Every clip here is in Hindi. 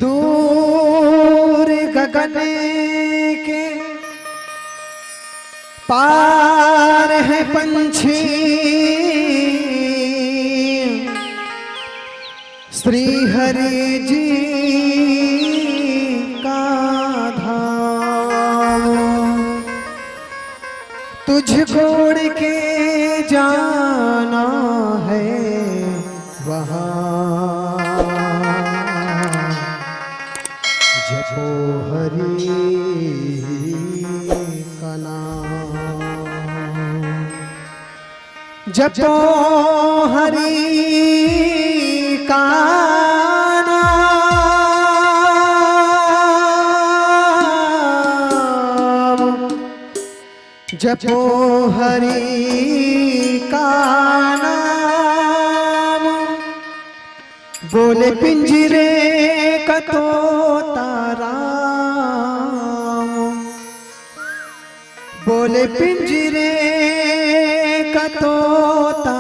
दूर गगन के पार है पंछी, श्री हरि जी का धाम। तुझको उड़ के जाना है वहाँ, जपो हरि का नाम, जपो हरि का नाम, जपो हरि का नाम। बोले पिंजरे का तोता राम, बोले पिंजरे का तोता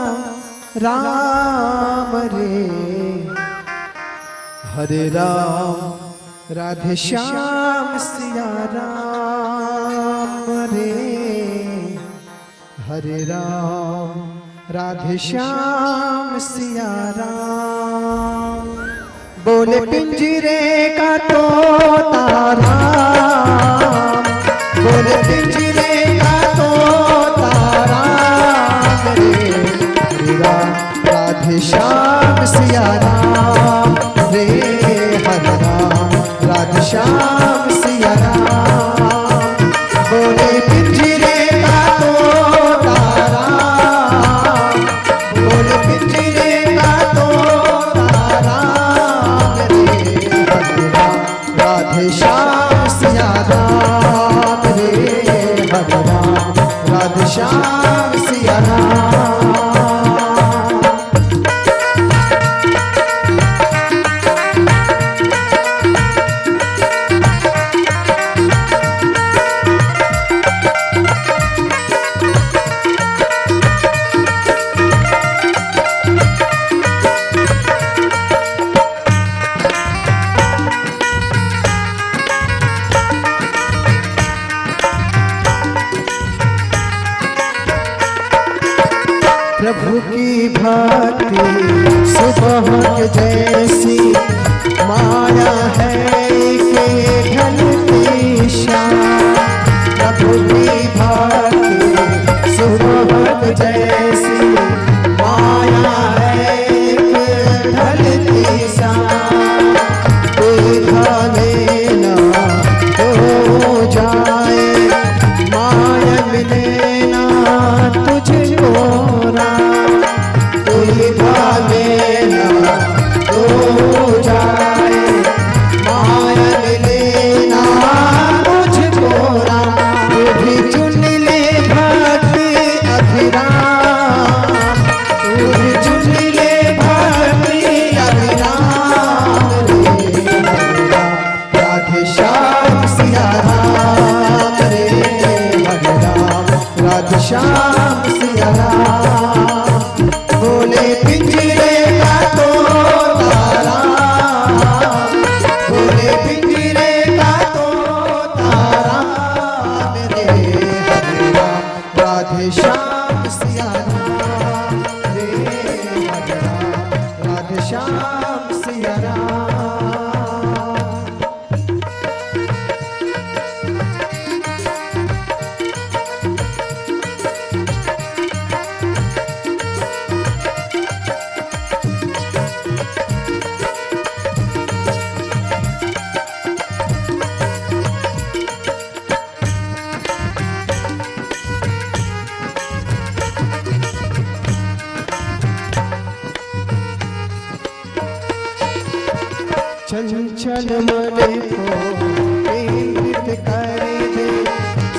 राम रे। हरे राम राधे श्याम सिया राम रे। हरे राम राधे श्याम सिया राम। बोले पिंजरे का तोता राम, बोले पिंजरे का तोता राम रे। हरे राम राधे श्याम सिया राम रे। हरे राम राधे श्याम सिया राम। बोले पिंजरे का तोता राम, बोले पिंजरे का तोता राम रे। हरे राम राधे श्याम सिया राम रे। हरे राम राधे श्याम सिया राम। प्रभु की भक्ति सुबह के जैसी माया है के ढलती शाम। प्रभु की भक्ति सुबह के जैसी माया है के ढलती शाम। देखा लेना तो जाए माया मिले ना तुझको राम। देखा लेना तो जाए माया मिले ना तुझको राम। तू भी चुन ले भक्ति अभिराम, तू भी चुन ले भक्ति अभिराम रे। हरे राम राधे श्याम सिया राम रे। हरे राम राधे श्याम सिया राम। बोले पिंजरे का तोता राम, बोले पिंजरे का तोता राम रे। हरे राम राधे श्याम सिया राम रे। हरे राम राधे श्याम सिया राम। चंचल मन को केंद्रित कर दे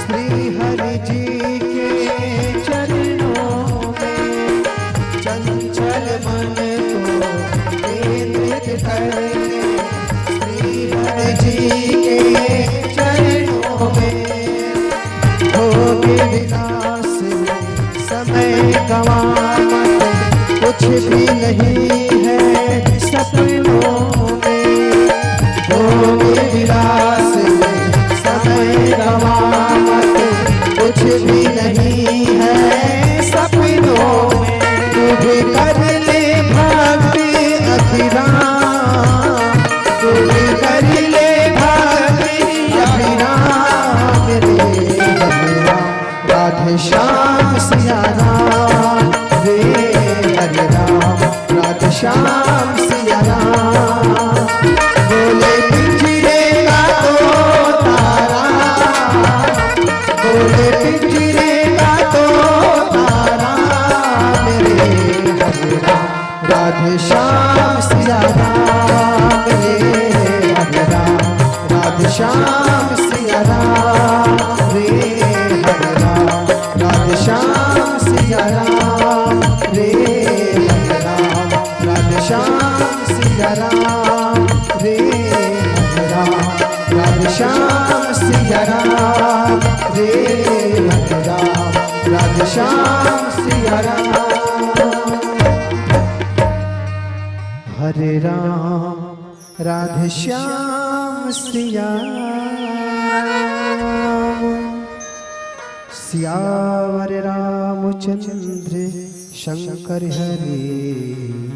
श्री हरि जी के चरणों में। चंचल मन को केंद्रित कर दे श्री हरि जी के चरणों में। हो विकास समय गवा मत, कुछ भी नहीं है सपनों में। भोग विलास में समय गवा मत, कुछ भी नहीं है सपनों में। तू भी कर ले भक्ति अभिराम, तू भी कर ले भक्ति अभिराम रे राधे श्याम सिया राम रे हरे राम राधे श्याम सिया राम। बोले पिंजरे का तोता, बोले पिंजरे का तोता मेरे हरे राम राधे श्याम सिया राम रे हरे राम राधे श्याम सिया राम रे हरे राम राधे श्याम सिया राम रे हरे राम राधे श्याम सिया राम रे हरे राम राधे श्याम सिया राम रे हरे राम राधे श्याम सिया राम। हरे राम राधे श्याम सिया राम। सियावर रामचंद्र शंकर हरे।